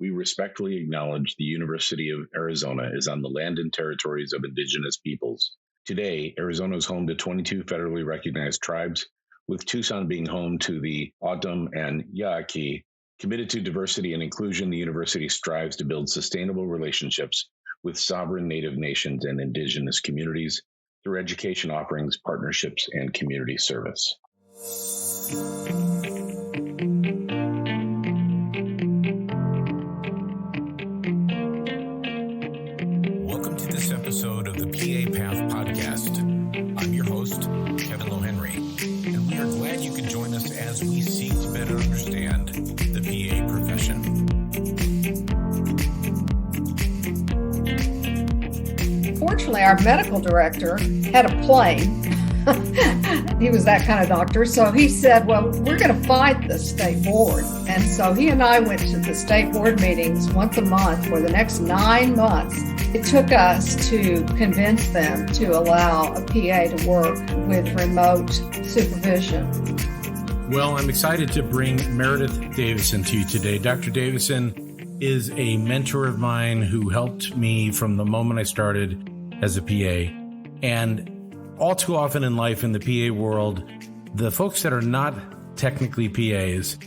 we respectfully acknowledge the University of Arizona is on the land and territories of indigenous peoples. Today, Arizona is home to 22 federally recognized tribes, with Tucson being home to the O'odham and Yaqui. Committed to diversity and inclusion, the university strives to build sustainable relationships with sovereign Native nations and indigenous communities through education offerings, partnerships, and community service. Welcome to this episode of the PA Path Podcast. I'm your host, Kevin Lohenry, and we are glad you can join us as we seek to better understand the PA profession. Fortunately, our medical director had a plane. He was that kind of doctor. So he said, well, we're going to fight the state board. And so he and I went to the state board meetings once a month for the next 9 months. It took us to convince them to allow a PA to work with remote supervision. Well, I'm excited to bring Meredith Davison to you today. Dr. Davison is a mentor of mine who helped me from the moment I started as a PA. And all too often in life, in the PA world, the folks that are not technically PAs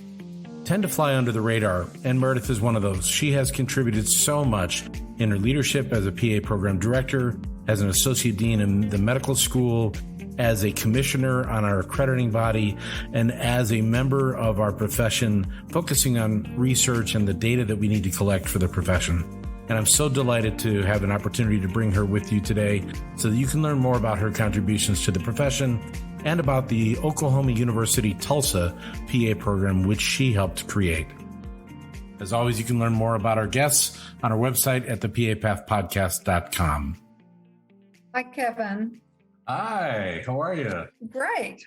tend to fly under the radar, and Meredith is one of those. She has contributed so much in her leadership as a PA program director, as an associate dean in the medical school, as a commissioner on our accrediting body, and as a member of our profession, focusing on research and the data that we need to collect for the profession. And I'm so delighted to have an opportunity to bring her with you today so that you can learn more about her contributions to the profession and about the Oklahoma University Tulsa PA program, which she helped create. As always, you can learn more about our guests on our website at thepapathpodcast.com. Hi, Kevin. Hi, how are you? Great.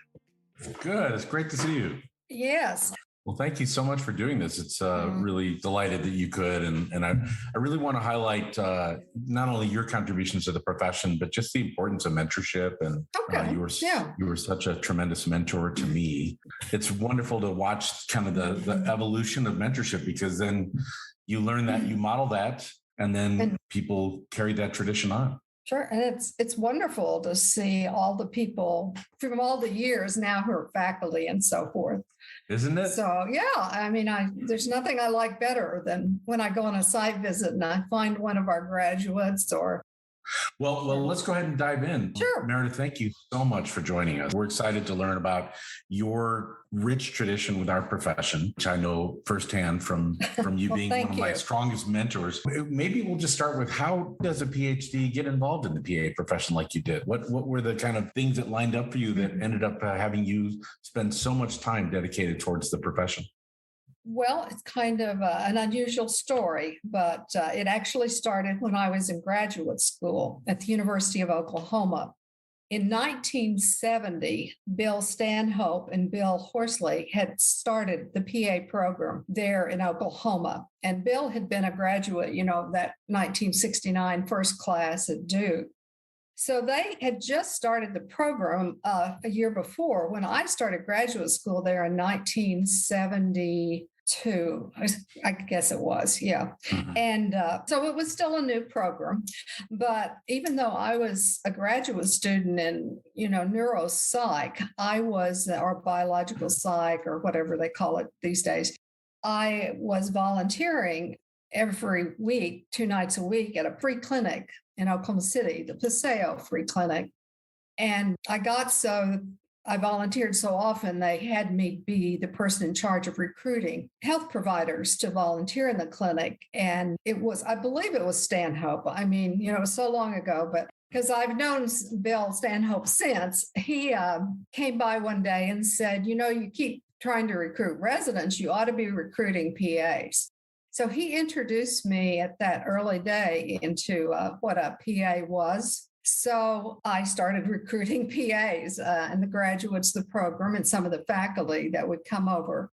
Good. It's great to see you. Yes. Well, thank you so much for doing this. It's really delighted that you could. And I really want to highlight not only your contributions to the profession, but just the importance of mentorship. And you were such a tremendous mentor to me. It's wonderful to watch kind of the evolution of mentorship, because then you learn that, you model that, and then people carry that tradition on. Sure. And it's wonderful to see all the people from all the years now who are faculty and so forth. Isn't it? So, yeah, I mean, there's nothing I like better than when I go on a site visit and I find one of our graduates or. Well, let's go ahead and dive in. Sure. Meredith, thank you so much for joining us. We're excited to learn about your rich tradition with our profession, which I know firsthand from you being one of my strongest mentors. Maybe we'll just start with, how does a PhD get involved in the PA profession like you did? What were the kind of things that lined up for you that ended up having you spend so much time dedicated towards the profession? Well, it's kind of an unusual story, but it actually started when I was in graduate school at the University of Oklahoma. In 1970, Bill Stanhope and Bill Horsley had started the PA program there in Oklahoma. And Bill had been a graduate, that 1969 first class at Duke. So they had just started the program a year before when I started graduate school there in 1972. I guess it was, yeah. Mm-hmm. And so it was still a new program. But even though I was a graduate student in, neuropsych, I was, or biological psych, or whatever they call it these days, I was volunteering every week, 2 nights a week, at a free clinic in Oklahoma City, the Paseo Free Clinic. And I volunteered so often, they had me be the person in charge of recruiting health providers to volunteer in the clinic. And I believe it was Stanhope. I mean, it was so long ago, but because I've known Bill Stanhope since, he came by one day and said, you keep trying to recruit residents, you ought to be recruiting PAs. So he introduced me at that early day into what a PA was. So I started recruiting PAs and the graduates of the program and some of the faculty that would come over.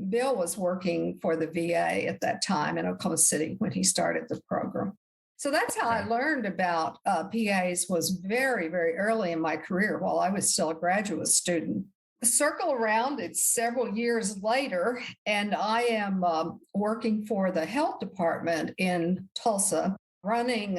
Bill was working for the VA at that time in Oklahoma City when he started the program. So that's how I learned about PAs, was very, very early in my career while I was still a graduate student. circle around, it's several years later, and I am working for the health department in Tulsa, running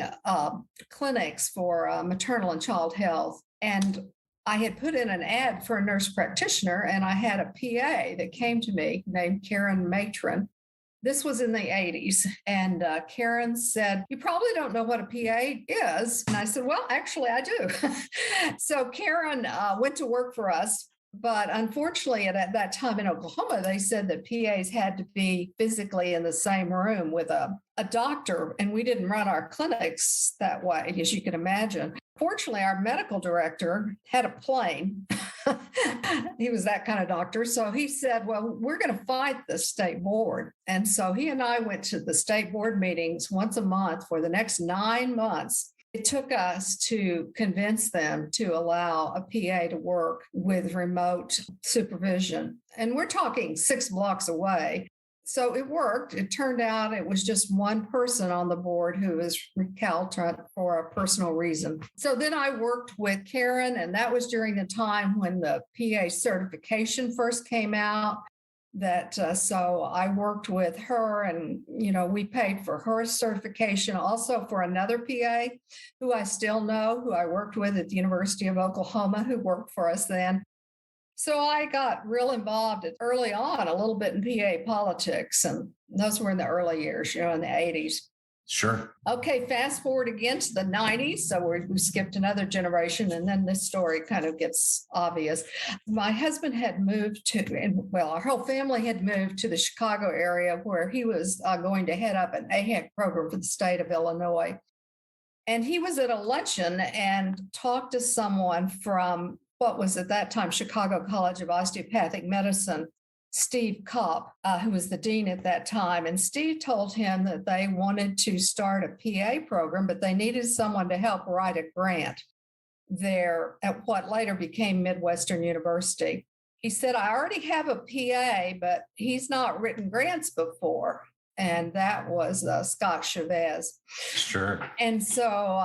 clinics for maternal and child health. And I had put in an ad for a nurse practitioner, and I had a PA that came to me named Karen Matron. This was in the 80s. And Karen said, "You probably don't know what a PA is." And I said, "Well, actually, I do." So Karen went to work for us. But unfortunately, at that time in Oklahoma, they said that PAs had to be physically in the same room with a doctor, and we didn't run our clinics that way, as you can imagine. Fortunately, our medical director had a plane. He was that kind of doctor. So he said, "Well, we're going to fight the state board." And so he and I went to the state board meetings once a month for the next 9 months. It took us to convince them to allow a PA to work with remote supervision. And we're talking 6 blocks away. So it worked. It turned out it was just one person on the board who was recalcitrant for a personal reason. So then I worked with Karen, and that was during the time when the PA certification first came out. So I worked with her, and we paid for her certification, also for another PA who I still know, who I worked with at the University of Oklahoma, who worked for us then. So I got real involved early on, a little bit in PA politics, and those were in the early years, in the 80s. Sure. Okay, fast forward again to the 90s. So we skipped another generation, and then this story kind of gets obvious. My husband had moved our whole family had moved to the Chicago area, where he was going to head up an AHEC program for the state of Illinois. And he was at a luncheon and talked to someone from what was at that time Chicago College of Osteopathic Medicine, Steve Kopp, who was the dean at that time. And Steve told him that they wanted to start a PA program, but they needed someone to help write a grant there at what later became Midwestern University. He said, "I already have a PA, but he's not written grants before." And that was Scott Chavez. Sure. And so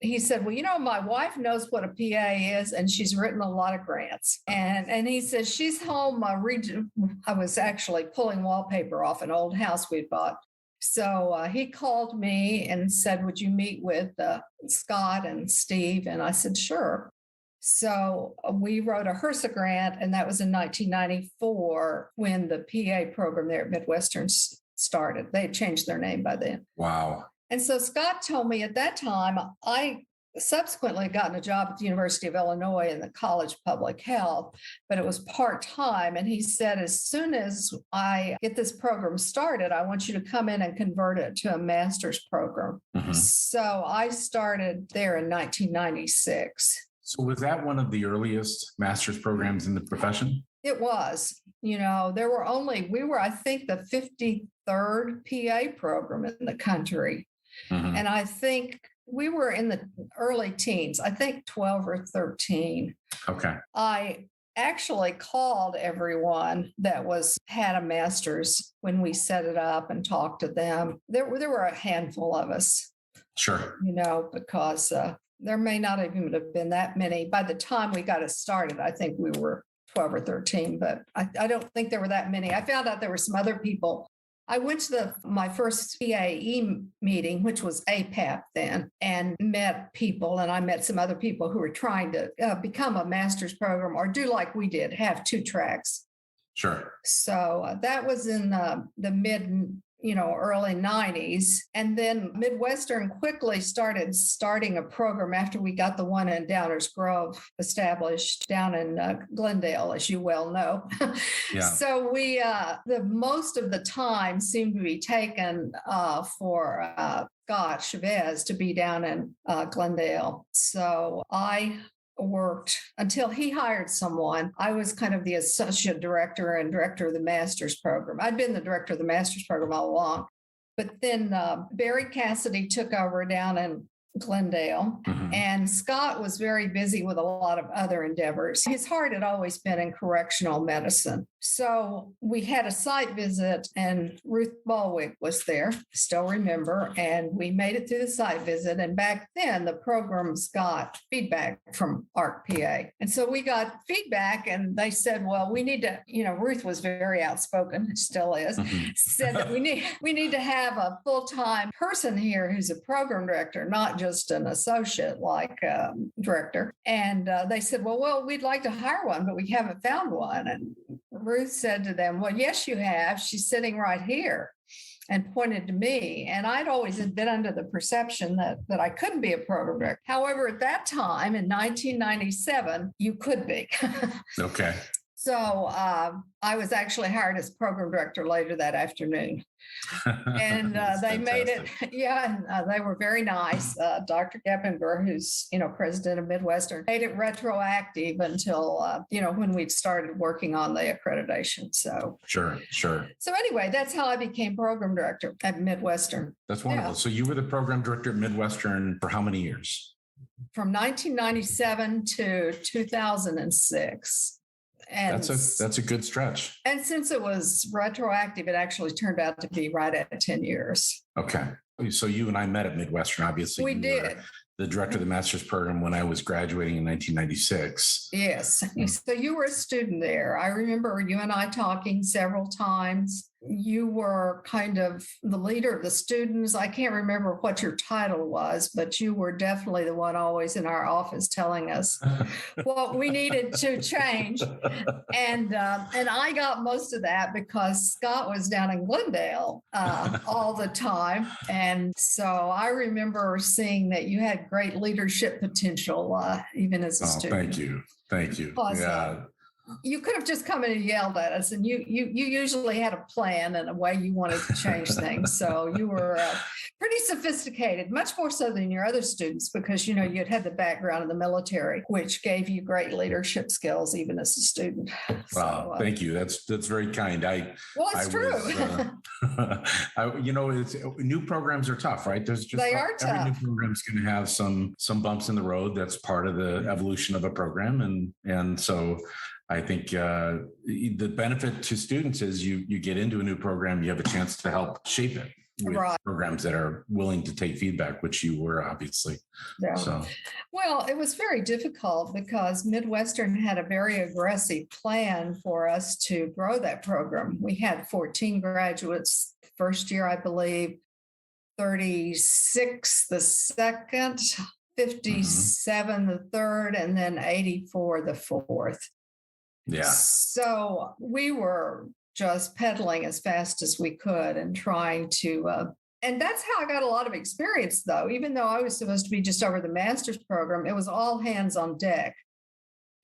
he said, "Well, my wife knows what a PA is, and she's written a lot of grants." And he said, "She's home." I was actually pulling wallpaper off an old house we'd bought. So he called me and said, "Would you meet with Scott and Steve?" And I said, "Sure." So we wrote a HRSA grant, and that was in 1994 when the PA program there at Midwestern started. They had changed their name by then. Wow. And so Scott told me at that time, I subsequently gotten a job at the University of Illinois in the College of Public Health, but it was part-time. And he said, "As soon as I get this program started, I want you to come in and convert it to a master's program." Mm-hmm. So I started there in 1996. So was that one of the earliest master's programs in the profession? It was. We were, I think, the 53rd PA program in the country. Mm-hmm. And I think we were in the early teens, I think 12 or 13. Okay. I actually called everyone that had a master's when we set it up and talked to them. There were a handful of us. Sure. Because there may not even have been that many. By the time we got it started, I think we were 12 or 13, but I don't think there were that many. I found out there were some other people. I went to my first PAE meeting, which was APAP then, and met people, and I met some other people who were trying to become a master's program or do like we did, have 2 tracks. Sure. So that was in the mid early 90s. And then Midwestern quickly starting a program after we got the one in Downers Grove established down in Glendale, as you well know. Yeah. So we, most of the time seemed to be taken for Scott Chavez to be down in Glendale. So I worked until he hired someone. I was kind of the associate director and director of the master's program. I'd been the director of the master's program all along. But then Barry Cassidy took over down in Glendale, mm-hmm. and Scott was very busy with a lot of other endeavors. His heart had always been in correctional medicine. So we had a site visit, and Ruth Balwick was there, still remember, and we made it through the site visit. And back then, the programs got feedback from ARC PA. And so we got feedback, and they said, well, we need to, Ruth was very outspoken, still is, said that we need to have a full-time person here who's a program director, not just an associate like director. And they said, well, we'd like to hire one, but we haven't found one. And Ruth said to them, well, yes, you have. She's sitting right here, and pointed to me. And I'd always been under the perception that I couldn't be a program director. However, at that time in 1997, you could be. Okay. So I was actually hired as program director later that afternoon. And they made it, and they were very nice. Dr. Geppinger, who's, president of Midwestern, made it retroactive until, when we'd started working on the accreditation. So Sure. So anyway, that's how I became program director at Midwestern. That's wonderful. Yeah. So you were the program director at Midwestern for how many years? From 1997 to 2006. And that's a good stretch. And since it was retroactive, it actually turned out to be right at 10 years. Okay. So you and I met at Midwestern, obviously. We did. The director of the master's program when I was graduating in 1996. Yes. So you were a student there. I remember you and I talking several times. You were kind of the leader of the students. I can't remember what your title was, but you were definitely the one always in our office telling us what we needed to change. And I got most of that because Scott was down in Glendale all the time. And so I remember seeing that you had great leadership potential, even as a student. Thank you. Plus, you could have just come in and yelled at us, and you usually had a plan and a way you wanted to change things. So you were pretty sophisticated, much more so than your other students, because you had the background in the military, which gave you great leadership skills even as a student. Wow, thank you. That's very kind. It's true. New programs are tough, right? They are tough. Every new program is going to have some bumps in the road. That's part of the evolution of a program, and so. I think the benefit to students is you get into a new program, you have a chance to help shape it with programs that are willing to take feedback, which you were obviously. Yeah. So. Well, it was very difficult because Midwestern had a very aggressive plan for us to grow that program. We had 14 graduates first year, I believe, 36 the second, 57 the third, and then 84 the fourth. Yeah. So we were just pedaling as fast as we could and trying to, and that's how I got a lot of experience, though. Even though I was supposed to be just over the master's program, it was all hands on deck.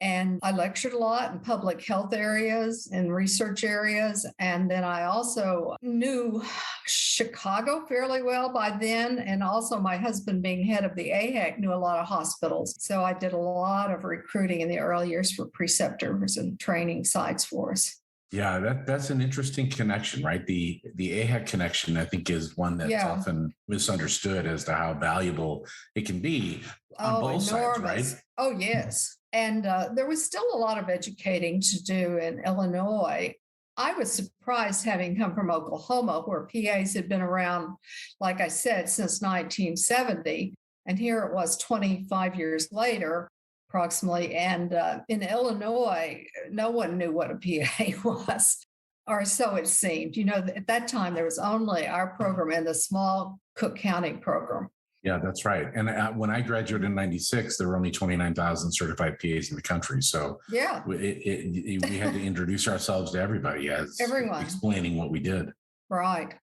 And I lectured a lot in public health areas and research areas. And then I also knew Chicago fairly well by then. And also my husband being head of the AHEC knew a lot of hospitals. So I did a lot of recruiting in the early years for preceptors and training sites for us. Yeah, that's an interesting connection, right? The AHEC connection, I think, is one that's often misunderstood as to how valuable it can be on both sides, right? Oh, yes. And there was still a lot of educating to do in Illinois. I was surprised, having come from Oklahoma, where PAs had been around, like I said, since 1970. And here it was 25 years later, approximately. And in Illinois, no one knew what a PA was, or so it seemed. At that time, there was only our program and the small Cook County program. Yeah, that's right. And when I graduated in 96, there were only 29,000 certified PAs in the country. So we had to introduce ourselves to everybody as explaining what we did. Right.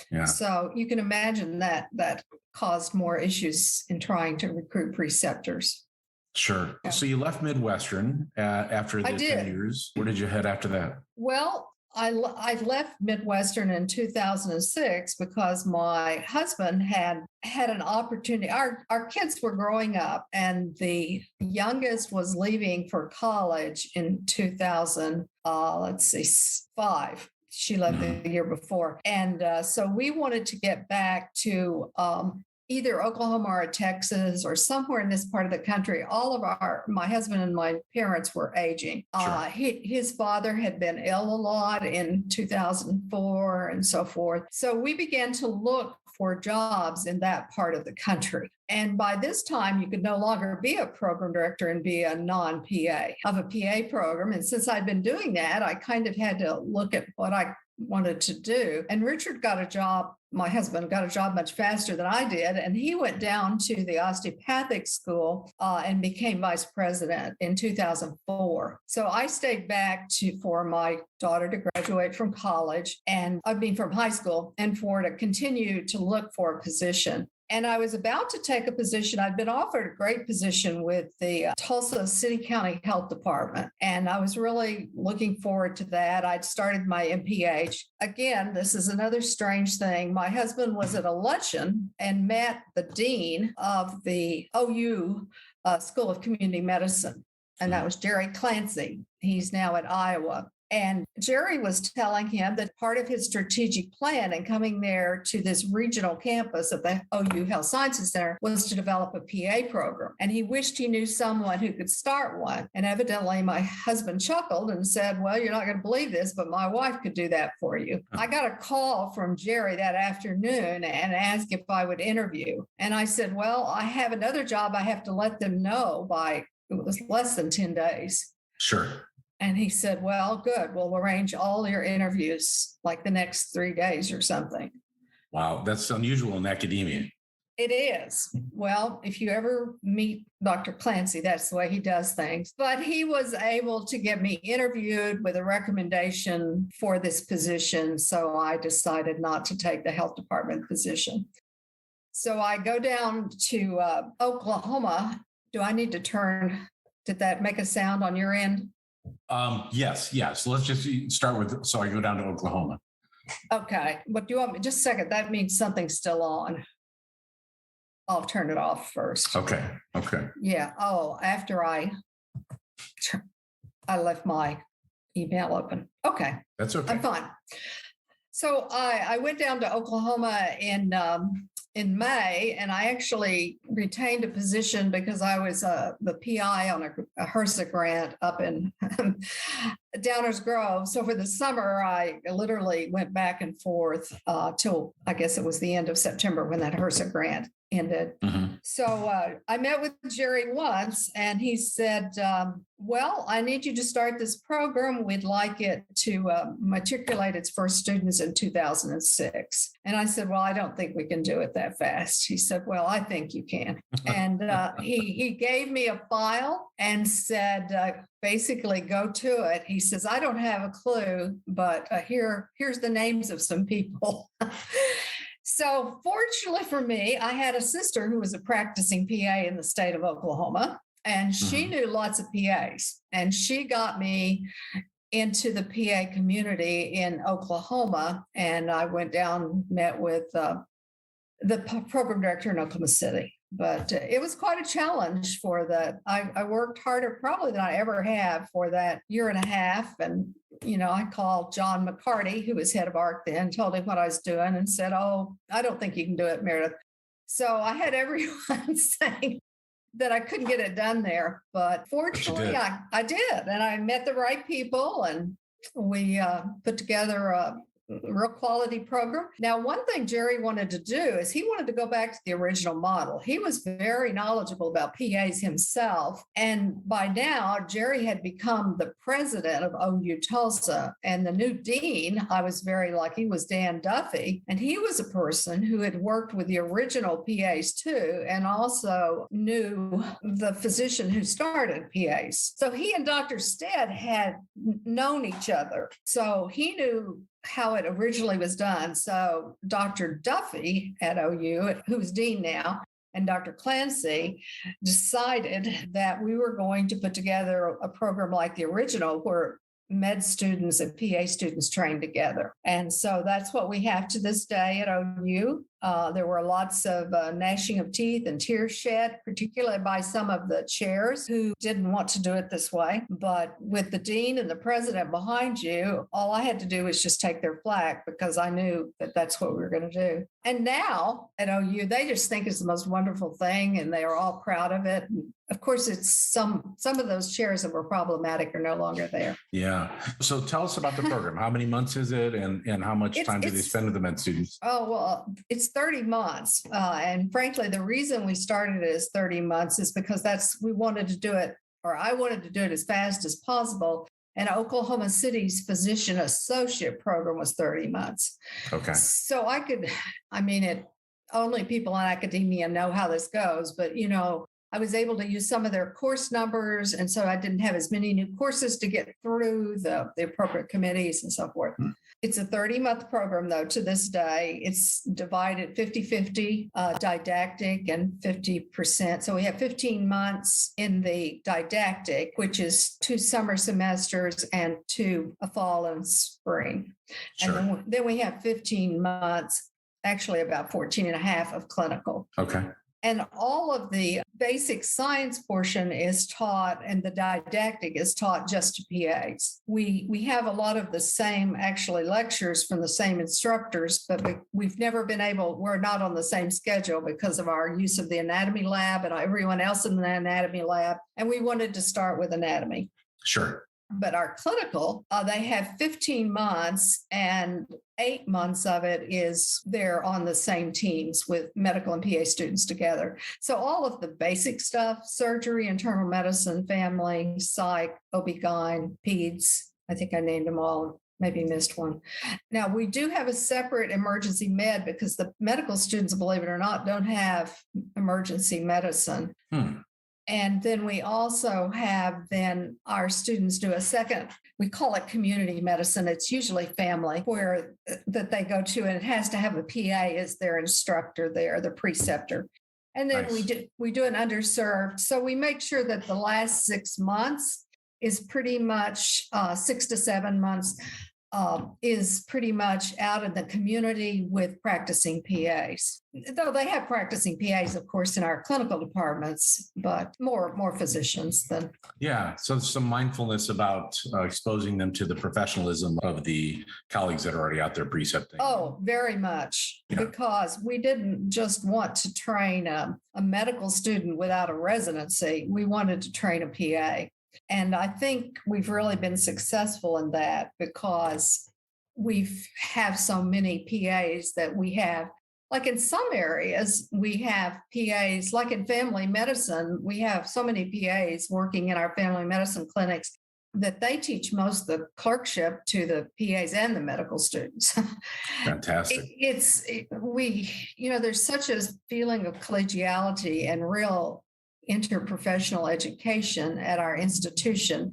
Yeah. So you can imagine that caused more issues in trying to recruit preceptors. Sure. Yeah. So you left Midwestern after the 10 years. Where did you head after that? Well, I left Midwestern in 2006 because my husband had an opportunity. Our kids were growing up, and the youngest was leaving for college in 2005. She left the year before. And so we wanted to get back to either Oklahoma or Texas or somewhere in this part of the country, my husband and my parents were aging. Sure. His father had been ill a lot in 2004 and so forth. So we began to look for jobs in that part of the country. And by this time, you could no longer be a program director and be a non-PA of a PA program. And since I'd been doing that, I kind of had to look at what I wanted to do. And Richard got a job. My husband got a job much faster than I did. And he went down to the osteopathic school and became vice president in 2004. So I stayed back for my daughter to graduate from college from high school, and to continue to look for a position. And I was about to take a position. I'd been offered a great position with the Tulsa City County Health Department. And I was really looking forward to that. I'd started my MPH. Again, this is another strange thing. My husband was at a luncheon and met the dean of the OU School of Community Medicine. And that was Jerry Clancy. He's now at Iowa. And Jerry was telling him that part of his strategic plan in coming there to this regional campus of the OU Health Sciences Center was to develop a PA program. And he wished he knew someone who could start one. And evidently my husband chuckled and said, well, you're not going to believe this, but my wife could do that for you. I got a call from Jerry that afternoon and asked if I would interview. And I said, well, I have another job I have to let them know by, it was less than 10 days. Sure. And he said, well, good. We'll arrange all your interviews like the next 3 days or something. Wow. That's unusual in academia. It is. Well, if you ever meet Dr. Clancy, that's the way he does things. But he was able to get me interviewed with a recommendation for this position. So I decided not to take the health department position. So I go down to Oklahoma. Do I need to did that make a sound on your end? Yes. So let's just start with, so I go down to Oklahoma. Okay. What do you want me? Just a second. That means something's still on. I'll turn it off first. Okay. Yeah. Oh, after I left my email open. Okay. That's okay. I'm fine. So I went down to Oklahoma in May, and I actually retained a position because I was the PI on a HRSA grant up in Downers Grove. So for the summer, I literally went back and forth till I guess it was the end of September when that HRSA grant ended. Mm-hmm. So I met with Jerry once, and he said, well, I need you to start this program. We'd like it to matriculate its first students in 2006. And I said, well, I don't think we can do it that fast. He said, well, I think you can. And he gave me a file and said, basically go to it. He says, I don't have a clue, but here's the names of some people. So fortunately for me, I had a sister who was a practicing PA in the state of Oklahoma, and she knew lots of PAs, and she got me into the PA community in Oklahoma. And I went down, met with the program director in Oklahoma City. But it was quite a challenge for that. I worked harder probably than I ever have for that year and a half. And, I called John McCarty, who was head of ARC then, told him what I was doing and said, oh, I don't think you can do it, Meredith. So I had everyone saying that I couldn't get it done there. But fortunately, I did. And I met the right people, and we put together a real quality program. Now, one thing Jerry wanted to do is he wanted to go back to the original model. He was very knowledgeable about PAs himself. And by now, Jerry had become the president of OU-Tulsa. And the new dean, I was very lucky, was Dan Duffy. And he was a person who had worked with the original PAs too, and also knew the physician who started PAs. So he and Dr. Stead had known each other. So he knew how it originally was done. So Dr. Duffy at OU, who's dean now, and Dr. Clancy decided that we were going to put together a program like the original where med students and PA students trained together. And so that's what we have to this day at OU. There were lots of gnashing of teeth and tears shed, particularly by some of the chairs who didn't want to do it this way. But with the dean and the president behind you, all I had to do was just take their flack because I knew that that's what we were going to do. And now at OU, they just think it's the most wonderful thing and they are all proud of it. And of course, it's some of those chairs that were problematic are no longer there. Yeah. So tell us about the program. How many months is it and how much time do they spend with the med students? Oh, well, it's 30 months. And frankly, the reason we started it as 30 months is because we wanted to do it, or I wanted to do it as fast as possible. And Oklahoma City's physician associate program was 30 months. Okay. So only people in academia know how this goes, but I was able to use some of their course numbers. And so I didn't have as many new courses to get through the appropriate committees and so forth. Mm-hmm. It's a 30-month program, though, to this day. It's divided 50-50 didactic and 50%. So we have 15 months in the didactic, which is 2 summer semesters and 2 a fall and spring. Sure. And then we have 15 months, actually about 14 and a half of clinical. Okay. And all of the basic science portion is taught and the didactic is taught just to PAs. We have a lot of the same actually lectures from the same instructors, but we've never been we're not on the same schedule because of our use of the anatomy lab and everyone else in the anatomy lab. And we wanted to start with anatomy. Sure. But our clinical, they have 15 months and 8 months of it is they're on the same teams with medical and PA students together. So all of the basic stuff, surgery, internal medicine, family, psych, OB-GYN, peds, I think I named them all, maybe missed one. Now, we do have a separate emergency med because the medical students, believe it or not, don't have emergency medicine. And then we also have our students do a second, we call it community medicine. It's usually family that they go to, and it has to have a PA as their instructor there, the preceptor. And then nice. we do an underserved. So we make sure that the last 6 months is pretty much 6 to 7 months is pretty much out in the community with practicing PAs. Though they have practicing PAs, of course, in our clinical departments, but more physicians than. Yeah, so some mindfulness about exposing them to the professionalism of the colleagues that are already out there precepting. Oh, very much, because we didn't just want to train a medical student without a residency. We wanted to train a PA. And I think we've really been successful in that because we have so many PAs that we have. Like in some areas, we have PAs, like in family medicine, we have so many PAs working in our family medicine clinics that they teach most of the clerkship to the PAs and the medical students. Fantastic. There's such a feeling of collegiality and real interprofessional education at our institution.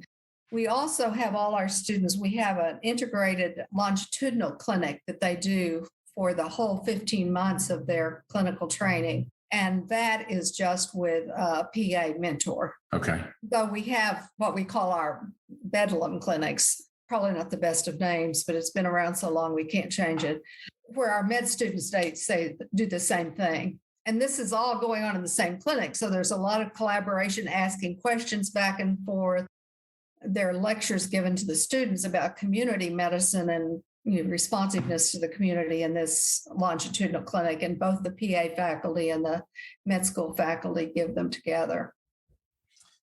We also have all our students, we have an integrated longitudinal clinic that they do for the whole 15 months of their clinical training. And that is just with a PA mentor. Okay. So we have what we call our Bedlam Clinics, probably not the best of names, but it's been around so long we can't change it, where our med students do the same thing. And this is all going on in the same clinic. So there's a lot of collaboration, asking questions back and forth. There are lectures given to the students about community medicine and responsiveness to the community in this longitudinal clinic. And both the PA faculty and the med school faculty give them together.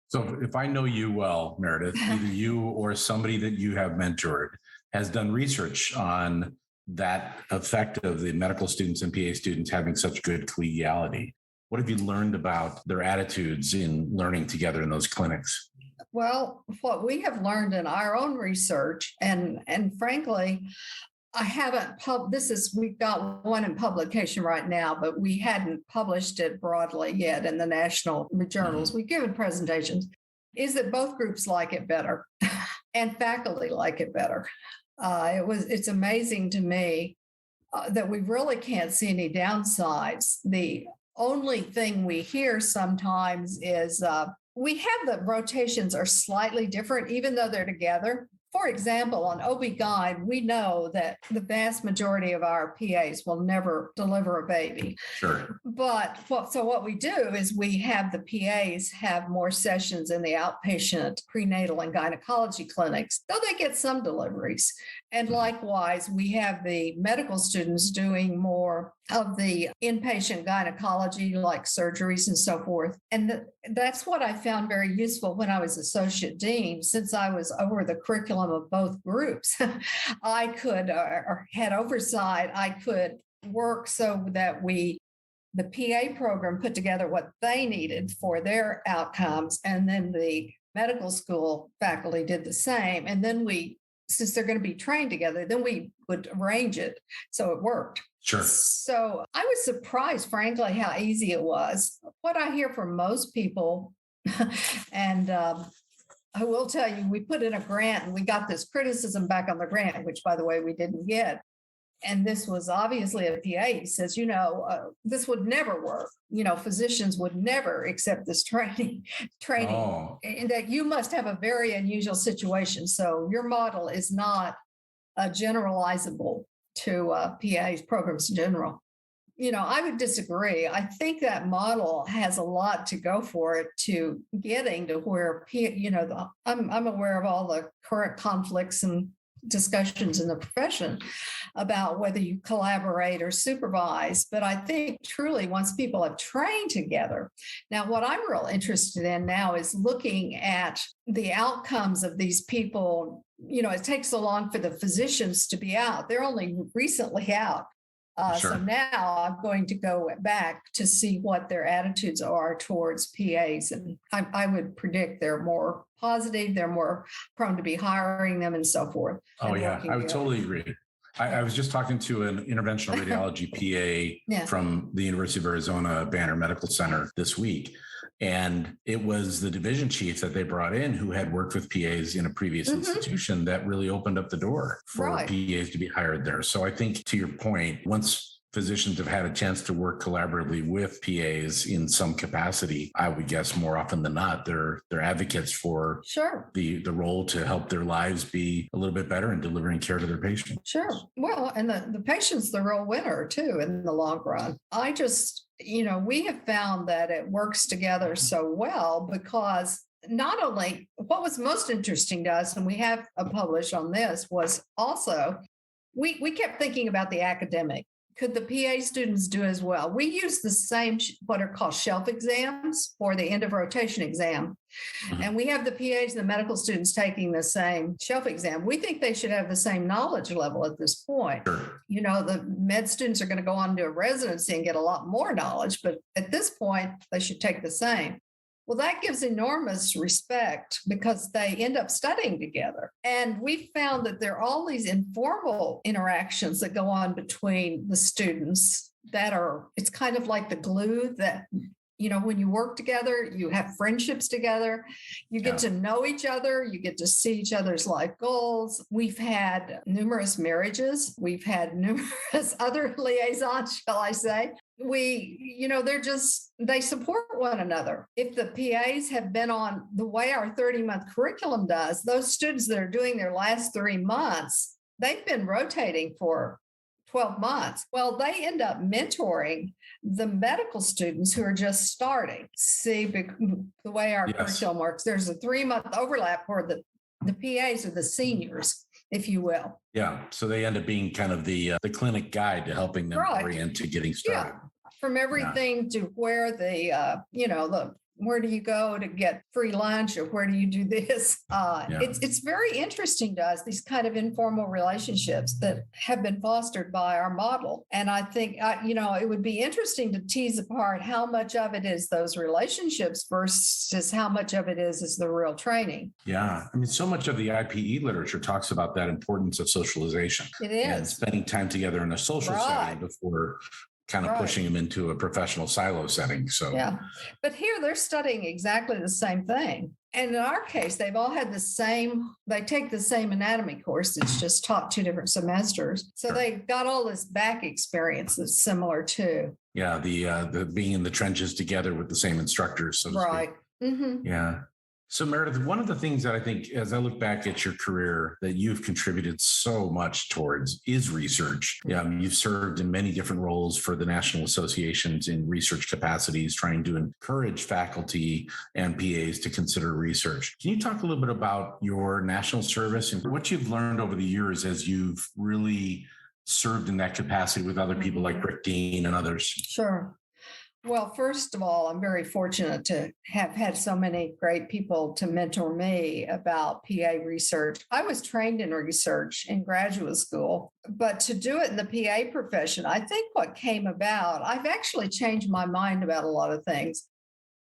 So if I know you well, Meredith, either you or somebody that you have mentored has done research on that effect of the medical students and PA students having such good collegiality. What have you learned about their attitudes in learning together in those clinics? Well, what we have learned in our own research, and frankly, I haven't we've got one in publication right now, but we hadn't published it broadly yet in the national journals. We've given presentations, is that both groups like it better and faculty like it better. It's amazing to me that we really can't see any downsides. The only thing we hear sometimes is we have the rotations are slightly different, even though they're together. For example, on OB-GYN, we know that the vast majority of our PAs will never deliver a baby. Sure. But what we do is we have the PAs have more sessions in the outpatient prenatal and gynecology clinics, though they get some deliveries. And likewise, we have the medical students doing more of the inpatient gynecology, like surgeries and so forth. And that's what I found very useful when I was associate dean. Since I was over the curriculum of both groups, I could, or had oversight, I could work so that the PA program put together what they needed for their outcomes. And then the medical school faculty did the same. And then since they're going to be trained together, then we would arrange it so it worked. Sure. So I was surprised, frankly, how easy it was. What I hear from most people, and I will tell you, we put in a grant and we got this criticism back on the grant, which, by the way, we didn't get. And this was obviously a PA. He says, this would never work. Physicians would never accept this training, and that you must have a very unusual situation. So your model is not generalizable to PA's programs in general. I would disagree. I think model has a lot to go for it to getting to where, I'm aware of all the current conflicts and discussions in the profession about whether you collaborate or supervise. But I think truly once people have trained together, now what I'm real interested in now is looking at the outcomes of these people. It takes so long for the physicians to be out. They're only recently out. Sure. So now I'm going to go back to see what their attitudes are towards PAs. And I would predict they're more positive, they're more prone to be hiring them and so forth. Oh, yeah, I would totally agree. I was just talking to an interventional radiology PA from the University of Arizona Banner Medical Center this week. And it was the division chief that they brought in who had worked with PAs in a previous institution that really opened up the door for PAs to be hired there. So I think, to your point, once physicians have had a chance to work collaboratively with PAs in some capacity, I would guess more often than not, they're advocates for the role to help their lives be a little bit better in delivering care to their patients. Sure. Well, and the patient's the real winner too in the long run. We have found that it works together so well because not only what was most interesting to us, and we have published on this, was also we kept thinking about the academic. Could the PA students do as well? We use the same, what are called shelf exams for the end of rotation exam. And we have the PAs and the medical students taking the same shelf exam. We think they should have the same knowledge level at this point. Sure. The med students are going to go on to a residency and get a lot more knowledge, but at this point, they should take the same. Well, that gives enormous respect because they end up studying together. And we found that there are all these informal interactions that go on between the students it's kind of like the glue that, when you work together, you have friendships together, you get to know each other, you get to see each other's life goals. We've had numerous marriages. We've had numerous other liaisons, shall I say. They support one another. If the PAs have been on the way our 30-month curriculum does, those students that are doing their last 3 months, they've been rotating for 12 months. Well, they end up mentoring the medical students who are just starting. See, the way our curriculum works, there's a 3-month overlap where the PAs are the seniors, if you will. Yeah. So they end up being kind of the clinic guide to helping them orient to getting started. Yeah. From everything to where where do you go to get free lunch or where do you do this? It's very interesting to us, these kind of informal relationships that have been fostered by our model. And I think, it would be interesting to tease apart how much of it is those relationships versus how much of it is the real training. Yeah. I mean, so much of the IPE literature talks about that importance of socialization. It is. And spending time together in a social setting before kind of pushing them into a professional silo setting. So, but here they're studying exactly the same thing. And in our case, they've all had they take the same anatomy course. It's just taught 2 different semesters. So they've got all this back experience that's similar too. Yeah. The being in the trenches together with the same instructors. So to speak. Mm-hmm. Yeah. So, Meredith, one of the things that I think, as I look back at your career, that you've contributed so much towards is research. You've served in many different roles for the national associations in research capacities, trying to encourage faculty and PAs to consider research. Can you talk a little bit about your national service and what you've learned over the years as you've really served in that capacity with other people like Rick Dean and others? Sure. Well, first of all, I'm very fortunate to have had so many great people to mentor me about PA research. I was trained in research in graduate school, but to do it in the PA profession, I think what came about, I've actually changed my mind about a lot of things.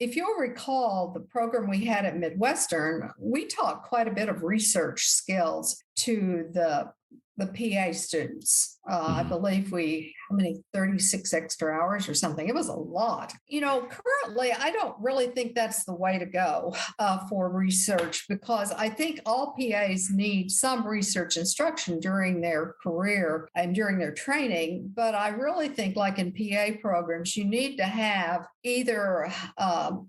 If you'll recall the program we had at Midwestern, we taught quite a bit of research skills to the PA students. I believe how many, 36 extra hours or something. It was a lot. Currently, I don't really think that's the way to go for research, because I think all PAs need some research instruction during their career and during their training. But I really think, like in PA programs, you need to have either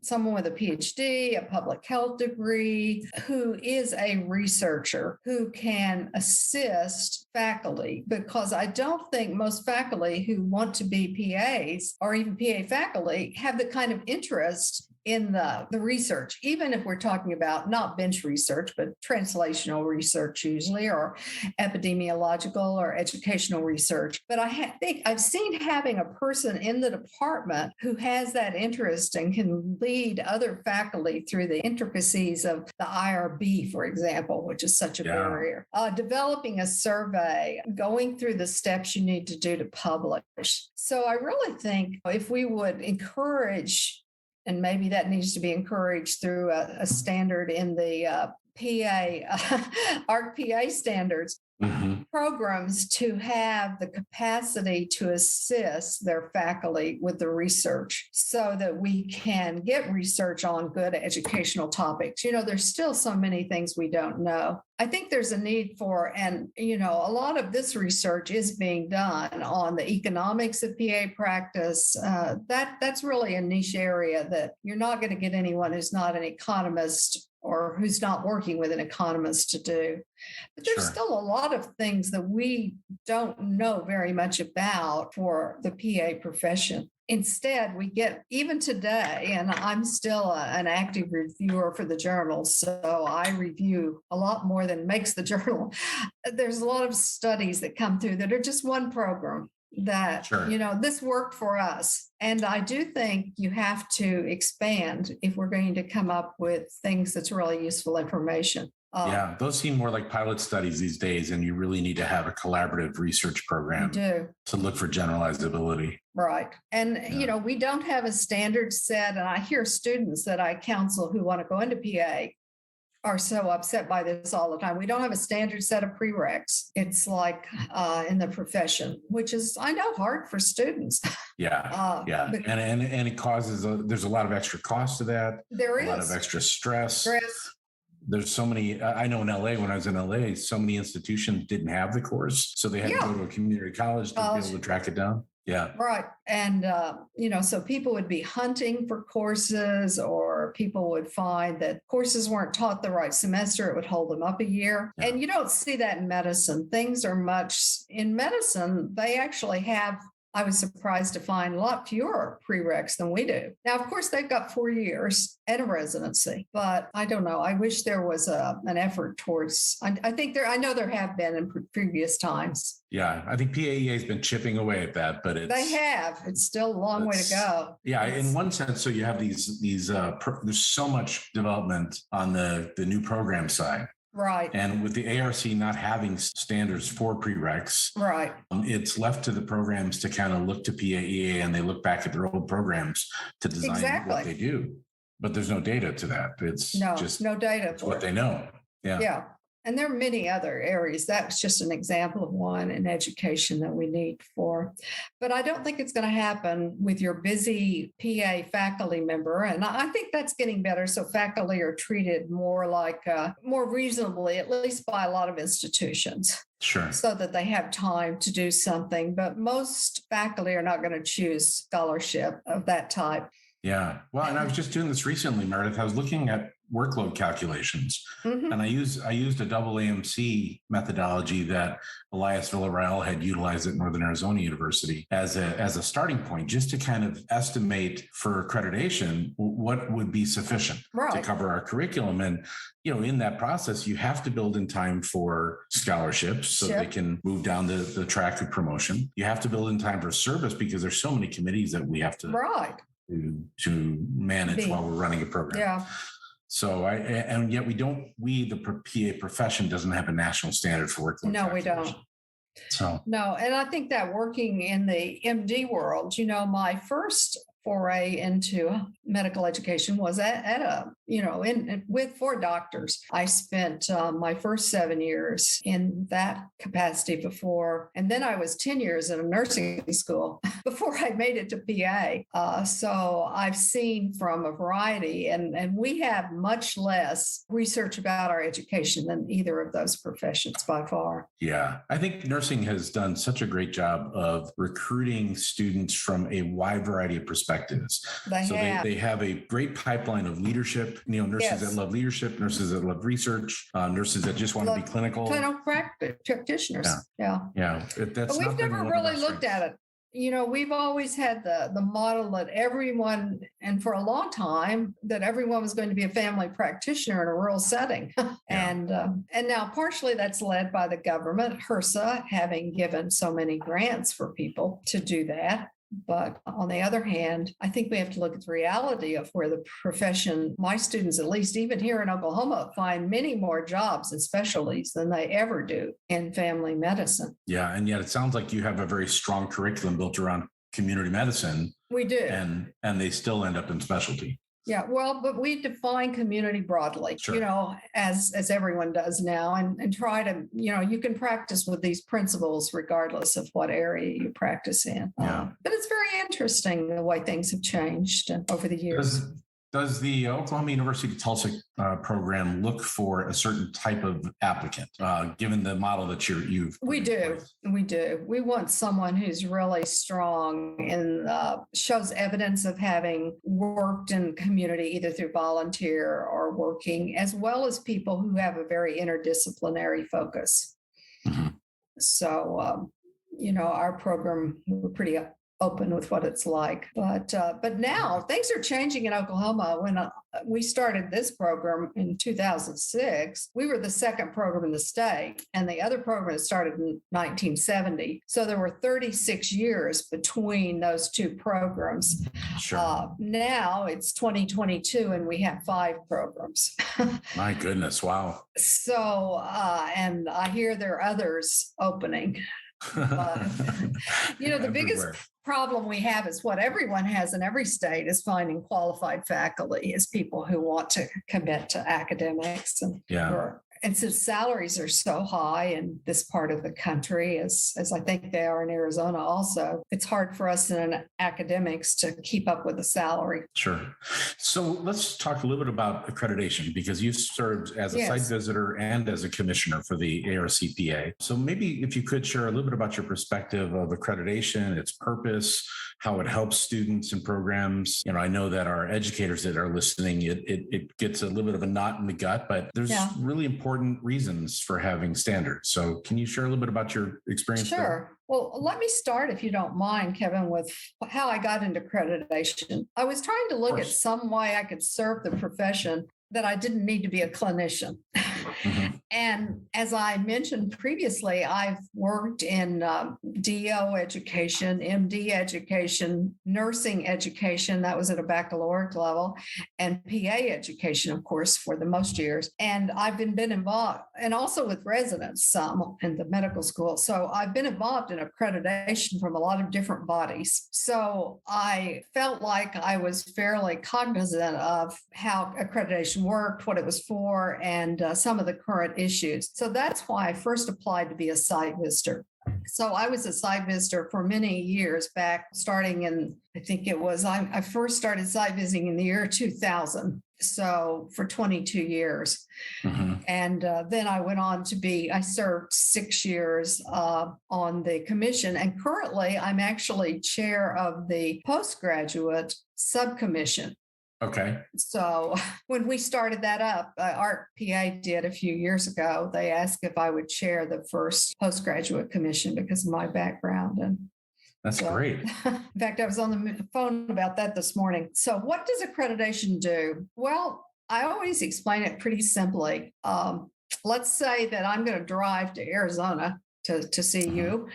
someone with a PhD, a public health degree, who is a researcher who can assist faculty, because I don't think most faculty who want to be PAs or even PA faculty have the kind of interest in the research, even if we're talking about not bench research, but translational research usually, or epidemiological or educational research. But I think I've seen having a person in the department who has that interest and can lead other faculty through the intricacies of the IRB, for example, which is such a barrier. Developing a survey, going through the steps you need to do to publish. So I really think if we would encourage, and maybe that needs to be encouraged through a standard in the ARC-PA standards, programs to have the capacity to assist their faculty with the research so that we can get research on good educational topics. There's still so many things we don't know. I think there's a need for, and a lot of this research is being done on the economics of PA practice. That's really a niche area that you're not going to get anyone who's not an economist or who's not working with an economist to do. But there's still a lot of things that we don't know very much about for the PA profession. Instead, we get, even today, and I'm still an active reviewer for the journal, so I review a lot more than makes the journal. There's a lot of studies that come through that are just one program that, this worked for us. And I do think you have to expand if we're going to come up with things that's really useful information. Those seem more like pilot studies these days, and you really need to have a collaborative research program to look for generalizability. Right. And, we don't have a standard set. And I hear students that I counsel who want to go into PA are so upset by this all the time. We don't have a standard set of prereqs. It's like in the profession, which is, I know, hard for students. And it causes, there's a lot of extra cost to that. There is. A lot of extra stress. There's so many, I know in LA, when I was in LA, so many institutions didn't have the course. So they had to go to a community college to be able to track it down. Yeah. Right. And, so people would be hunting for courses, or people would find that courses weren't taught the right semester. It would hold them up a year. Yeah. And you don't see that in medicine. Things are in medicine, they actually have, I was surprised to find, a lot fewer prereqs than we do. Now, of course, they've got 4 years and a residency, but I don't know. I wish there was an effort towards, I know there have been in previous times. Yeah, I think PAEA has been chipping away at that, but it's still a long way to go. Yeah, in one sense, so you have these there's so much development on the new program side. Right. And with the ARC not having standards for prereqs, it's left to the programs to kind of look to PAEA, and they look back at their old programs to design what they do. But there's no data to that. It's just no data. It's what they know. Yeah. Yeah. And there are many other areas. That's just an example of one in education that we need for. But I don't think it's going to happen with your busy PA faculty member. And I think that's getting better. So faculty are treated more reasonably, at least by a lot of institutions. Sure. So that they have time to do something. But most faculty are not going to choose scholarship of that type. Yeah. Well, and I was just doing this recently, Meredith. I was looking at workload calculations. Mhm. And I used a double AMC methodology that Elias Villarreal had utilized at Northern Arizona University as a starting point, just to kind of estimate for accreditation what would be sufficient to cover our curriculum. And in that process, you have to build in time for scholarships so they can move down the track of promotion. You have to build in time for service because there's so many committees that we have to to manage while we're running a program. Yeah. So and yet the PA profession doesn't have a national standard for workload. No, we don't. So no, and I think that working in the MD world, my first foray into medical education was at a, for doctors. I spent my first 7 years in that capacity before, and then I was 10 years in a nursing school before I made it to PA. So I've seen from a variety, and we have much less research about our education than either of those professions by far. Yeah, I think nursing has done such a great job of recruiting students from a wide variety of perspectives. They have a great pipeline of leadership, nurses that love leadership, nurses that love research, nurses that just want to be clinical practitioners. Yeah. But we've never really looked at it. We've always had the model that everyone, and for a long time, that everyone was going to be a family practitioner in a rural setting. And now partially that's led by the government, HRSA, having given so many grants for people to do that. But on the other hand, I think we have to look at the reality of where the profession, my students, at least even here in Oklahoma, find many more jobs and specialties than they ever do in family medicine. Yeah. And yet it sounds like you have a very strong curriculum built around community medicine. We do. And they still end up in specialty. Yeah, well, but we define community broadly, as everyone does now, and try to, you can practice with these principles regardless of what area you practice in. But it's very interesting the way things have changed over the years. Does the Oklahoma University Tulsa program look for a certain type of applicant, given the model that you've? We do. We want someone who's really strong and shows evidence of having worked in community, either through volunteer or working, as well as people who have a very interdisciplinary focus. Mm-hmm. So, our program, we're pretty open with what it's like. But now things are changing in Oklahoma. When we started this program in 2006, we were the second program in the state, and the other program started in 1970. So there were 36 years between those two programs. Sure. Now it's 2022, and we have 5 programs. My goodness. Wow. So, and I hear there are others opening. The biggest problem we have is what everyone has in every state is finding qualified faculty as people who want to commit to academics. And since salaries are so high in this part of the country, as I think they are in Arizona also, it's hard for us in academics to keep up with the salary. Sure. So let's talk a little bit about accreditation, because you've served as a site visitor and as a commissioner for the ARCPA. So maybe if you could share a little bit about your perspective of accreditation, its purpose, how it helps students and programs. I know that our educators that are listening, it gets a little bit of a knot in the gut, but there's really important reasons for having standards. So can you share a little bit about your experience? Sure. there? Well, let me start, if you don't mind, Kevin, with how I got into accreditation. I was trying to look at some way I could serve the profession that I didn't need to be a clinician. Mm-hmm. And as I mentioned previously, I've worked in DO education, MD education, nursing education, that was at a baccalaureate level, and PA education, of course, for the most years. And I've been involved, and also with residents, some in the medical school. So I've been involved in accreditation from a lot of different bodies. So I felt like I was fairly cognizant of how accreditation worked, what it was for, and some of the current issues. So that's why I first applied to be a site visitor. So I was a site visitor for many years back, starting in, I think it was, I first started site visiting in the year 2000. So for 22 years. Mm-hmm. And then I went on to I served 6 years on the commission. And currently I'm actually chair of the postgraduate subcommission. Okay. So when we started that up, ARC PA did a few years ago, they asked if I would chair the first postgraduate commission because of my background. And that's great. In fact, I was on the phone about that this morning. So what does accreditation do? Well, I always explain it pretty simply. Let's say that I'm going to drive to Arizona to see you.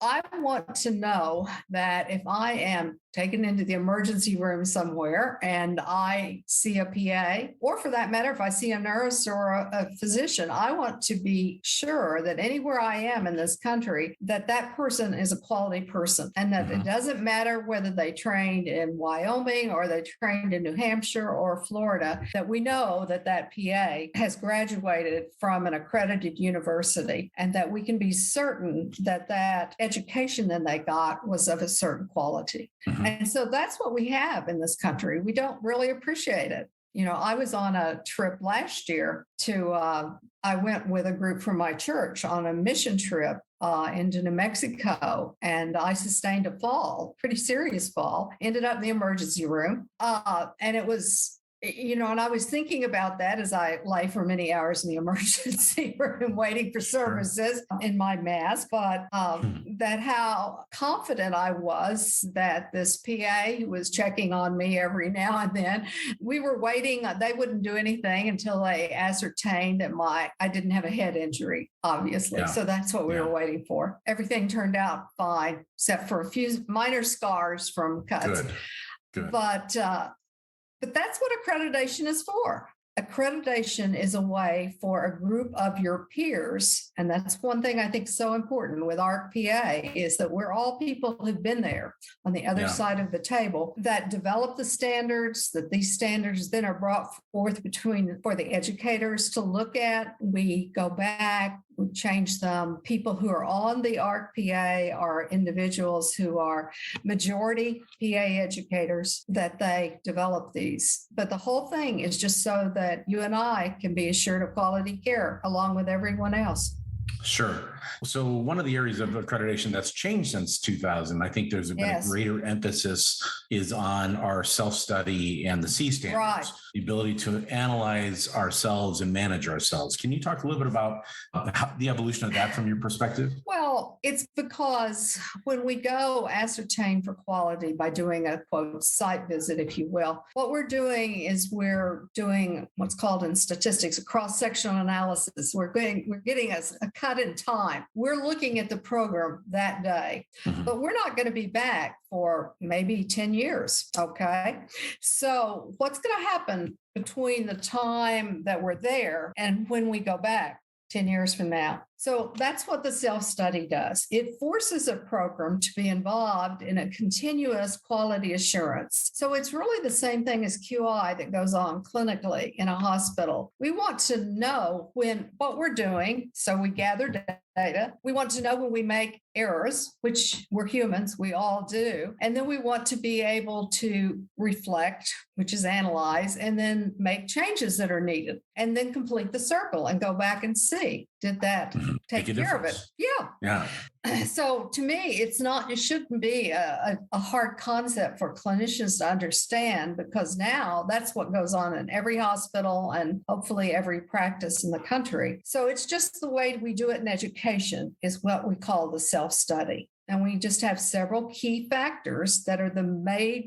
I want to know that if I am taken into the emergency room somewhere and I see a PA, or for that matter, if I see a nurse or a physician, I want to be sure that anywhere I am in this country, that person is a quality person and that it doesn't matter whether they trained in Wyoming or they trained in New Hampshire or Florida, that we know that PA has graduated from an accredited university and that we can be certain that education that they got was of a certain quality. And so that's what we have in this country. We don't really appreciate it. You know, I was on a trip last year I went with a group from my church on a mission trip into New Mexico, and I sustained a fall, pretty serious fall, ended up in the emergency room. And it was, and I was thinking about that as I lay for many hours in the emergency room waiting for services in my mask, but that how confident I was that this PA who was checking on me every now and then, we were waiting. They wouldn't do anything until they ascertained that I didn't have a head injury, obviously. Yeah. So that's what we were waiting for. Everything turned out fine, except for a few minor scars from cuts. Good. But that's what accreditation is for. Accreditation is a way for a group of your peers, and that's one thing I think is so important with ARC PA, is that we're all people who've been there on the other side of the table that develop the standards, that these standards then are brought forth for the educators to look at. We go back, we change them. People who are on the ARC PA are individuals who are majority PA educators, that they develop these. But the whole thing is just so that you and I can be assured of quality care along with everyone else. Sure. So one of the areas of accreditation that's changed since 2000, I think there's been a greater emphasis is on our self-study and the C standards, the ability to analyze ourselves and manage ourselves. Can you talk a little bit about the evolution of that from your perspective? Well, it's because when we go ascertain for quality by doing a quote site visit, if you will, what we're doing is we're doing what's called in statistics a cross-sectional analysis. We're getting a cut in time. We're looking at the program that day, but we're not going to be back for maybe 10 years. Okay. So what's going to happen between the time that we're there and when we go back 10 years from now? So that's what the self-study does. It forces a program to be involved in a continuous quality assurance. So it's really the same thing as QI that goes on clinically in a hospital. We want to know what we're doing. So we gather data. We want to know when we make errors, which we're humans, we all do. And then we want to be able to reflect, which is analyze, and then make changes that are needed, and then complete the circle and go back and see, did that take care of it? Yeah. So to me, it shouldn't be a hard concept for clinicians to understand, because now that's what goes on in every hospital and hopefully every practice in the country. So it's just the way we do it in education is what we call the self-study. And we just have several key factors that are the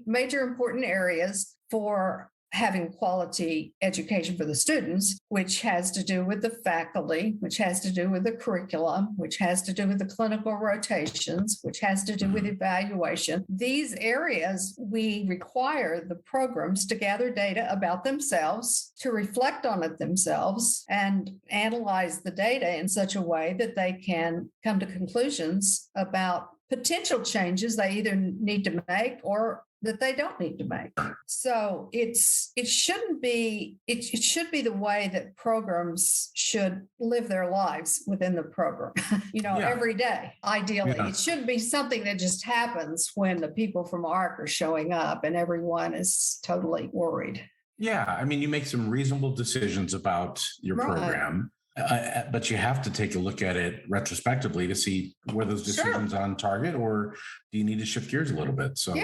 major important areas for having quality education for the students, which has to do with the faculty, which has to do with the curriculum, which has to do with the clinical rotations, which has to do with evaluation. These areas, we require the programs to gather data about themselves, to reflect on it themselves, and analyze the data in such a way that they can come to conclusions about potential changes they either need to make or that they don't need to make. So it should be the way that programs should live their lives within the program, every day. Ideally, it shouldn't be something that just happens when the people from ARC are showing up and everyone is totally worried. Yeah. I mean, you make some reasonable decisions about your program. But you have to take a look at it retrospectively to see were those decisions on target, or do you need to shift gears a little bit? So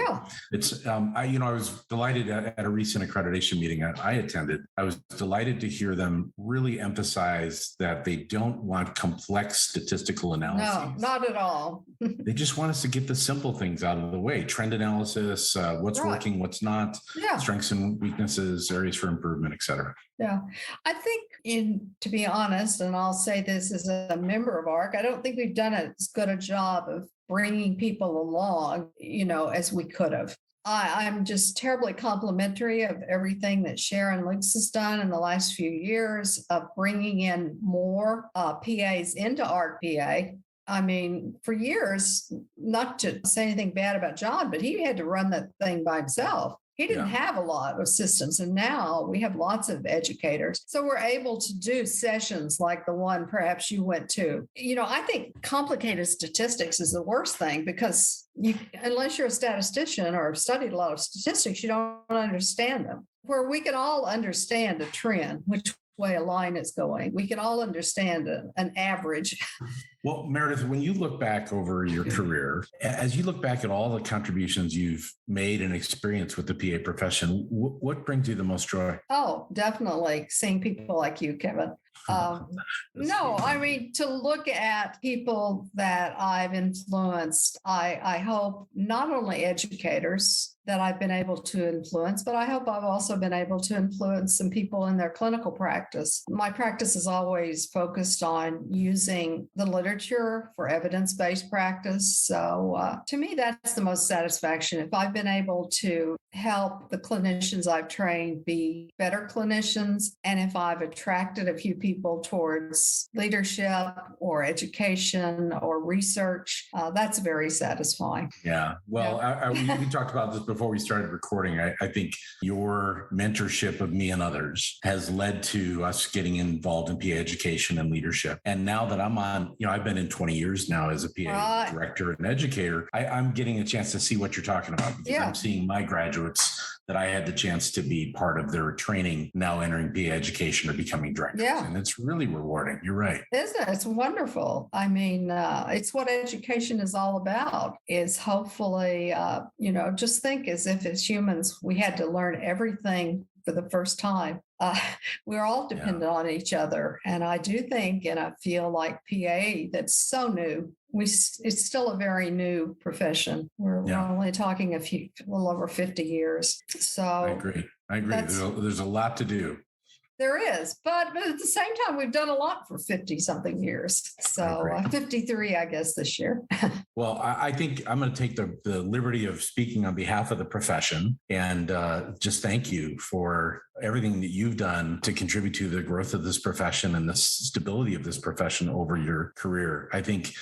it's, I was delighted at a recent accreditation meeting I attended. I was delighted to hear them really emphasize that they don't want complex statistical analysis. No, not at all. They just want us to get the simple things out of the way. Trend analysis, what's working, what's not, strengths and weaknesses, areas for improvement, et cetera. Yeah, I think to be honest, and I'll say this as a member of ARC, I don't think we've done as good a job of bringing people along, as we could have. I'm just terribly complimentary of everything that Sharon Links has done in the last few years of bringing in more PAs into ARC PA. I mean, for years, not to say anything bad about John, but he had to run that thing by himself. He didn't have a lot of assistants, and now we have lots of educators. So we're able to do sessions like the one perhaps you went to. I think complicated statistics is the worst thing because unless you're a statistician or have studied a lot of statistics, you don't understand them. Where we can all understand a trend, which way a line is going. We can all understand an average. Well, Meredith, when you look back over your career, as you look back at all the contributions you've made and experienced with the PA profession, what brings you the most joy? Oh, definitely seeing people like you, Kevin. To look at people that I've influenced, I hope not only educators that I've been able to influence, but I hope I've also been able to influence some people in their clinical practice. My practice is always focused on using the literature for evidence-based practice. So to me, that's the most satisfaction. If I've been able to help the clinicians I've trained be better clinicians, and if I've attracted a few people towards leadership or education or research, that's very satisfying. Yeah. Well, we talked about this before we started recording. I think your mentorship of me and others has led to us getting involved in PA education and leadership. And now that I'm on, I've been in 20 years now as a PA director and educator, I'm getting a chance to see what you're talking about. Because I'm seeing my graduates that I had the chance to be part of their training now entering PA education or becoming directors. Yeah. And it's really rewarding. You're right. Isn't it? It's wonderful. I mean, it's what education is all about, is hopefully, just think as if as humans, we had to learn everything for the first time. We're all dependent on each other. And I do think in a field like PA that's so new, it's still a very new profession. We're only talking a little over 50 years. So I agree. There's a lot to do. There is, but at the same time, we've done a lot for 50 something years. So 53, I guess, this year. Well, I think I'm going to take the liberty of speaking on behalf of the profession and just thank you for everything that you've done to contribute to the growth of this profession and the stability of this profession over your career. I think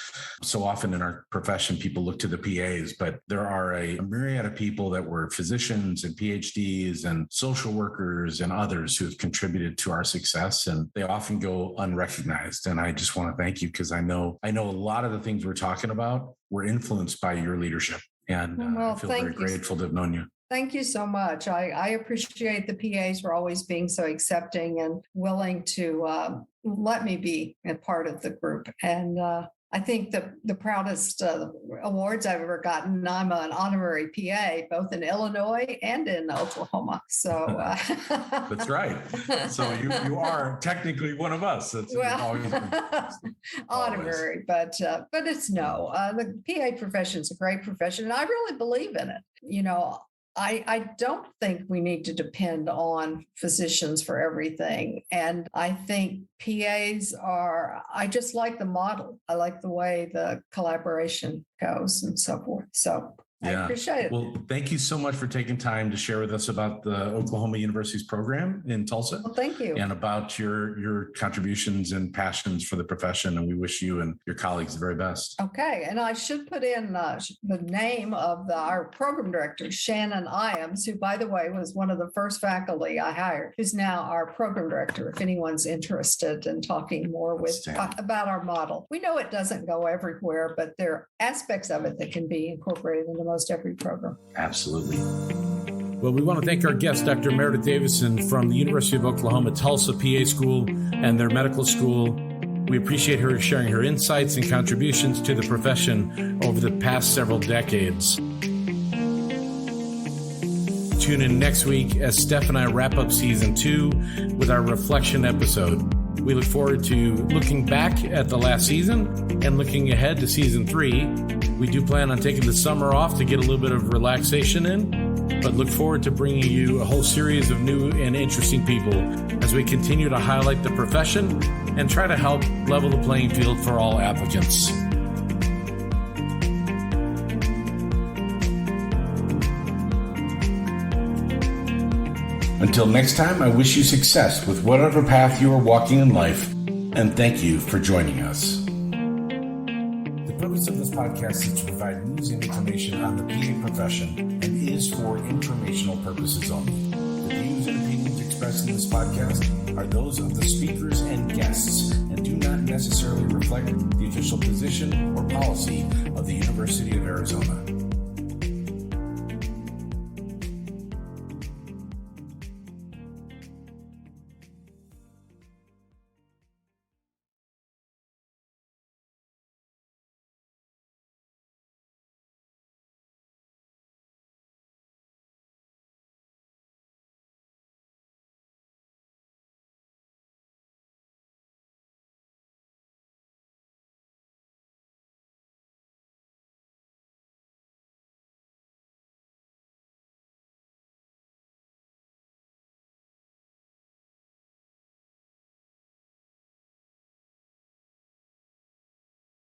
so often in our profession, people look to the PAs, but there are a myriad of people that were physicians and PhDs and social workers and others who have contributed to our success, and they often go unrecognized. And I just want to thank you because I know a lot of the things we're talking about were influenced by your leadership. And I feel very grateful to have known you. Thank you so much. I appreciate the PAs for always being so accepting and willing to let me be a part of the group. And I think the proudest awards I've ever gotten, I'm an honorary PA, both in Illinois and in Oklahoma. So that's right. So you are technically one of us. That's always been honorary, but it's no. The PA profession is a great profession, and I really believe in it. I don't think we need to depend on physicians for everything. And I think PAs I just like the model. I like the way the collaboration goes and so forth. So I appreciate it. Well, thank you so much for taking time to share with us about the Oklahoma University's program in Tulsa. Well, thank you. And about your contributions and passions for the profession. And we wish you and your colleagues the very best. Okay. And I should put in the name of our program director, Shannon Iams, who, by the way, was one of the first faculty I hired, who's now our program director, if anyone's interested in talking more about our model. We know it doesn't go everywhere, but there are aspects of it that can be incorporated into most every program. Absolutely. Well, we want to thank our guest, Dr. Meredith Davison from the University of Oklahoma Tulsa PA School and their medical school. We appreciate her sharing her insights and contributions to the profession over the past several decades. Tune in next week as Steph and I wrap up season 2 with our reflection episode. We look forward to looking back at the last season and looking ahead to season 3. We do plan on taking the summer off to get a little bit of relaxation in, but look forward to bringing you a whole series of new and interesting people as we continue to highlight the profession and try to help level the playing field for all applicants. Until next time, I wish you success with whatever path you are walking in life, and thank you for joining us. The purpose of this podcast is to provide news and information on the PA profession and is for informational purposes only. The views and opinions expressed in this podcast are those of the speakers and guests and do not necessarily reflect the official position or policy of the University of Arizona.